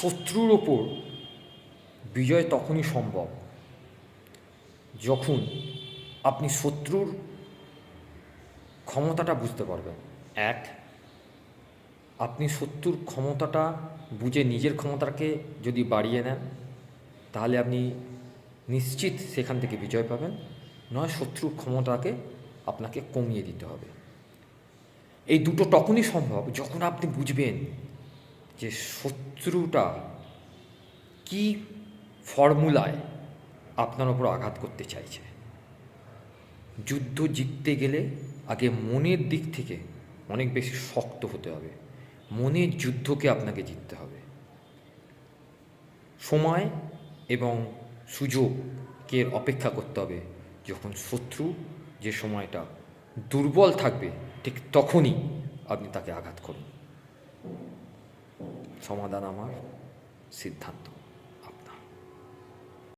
শত্রুর ওপর বিজয় তখনই সম্ভব যখন আপনি শত্রুর ক্ষমতাটা বুঝতে পারবেন। এক, আপনি শত্রুর ক্ষমতাটা বুঝে নিজের ক্ষমতাকে যদি বাড়িয়ে নেন, তাহলে আপনি নিশ্চিত সেখান থেকে বিজয় পাবেন। নয়, শত্রুর ক্ষমতাকে আপনাকে কমিয়ে দিতে হবে। এই দুটো তখনই সম্ভব যখন আপনি বুঝবেন যে শত্রুটা কী ফর্মুলায় আপনার ওপর আঘাত করতে চাইছে। যুদ্ধ জিততে গেলে আগে মনের দিক থেকে অনেক বেশি শক্ত হতে হবে। মনের যুদ্ধকে আপনাকে জিততে হবে। সময় এবং সুযোগের অপেক্ষা করতে হবে। যখন শত্রু যে সময়টা দুর্বল থাকবে, ঠিক তখনই আপনি তাকে আঘাত করুন। সমাধান আমার সিদ্ধান্ত।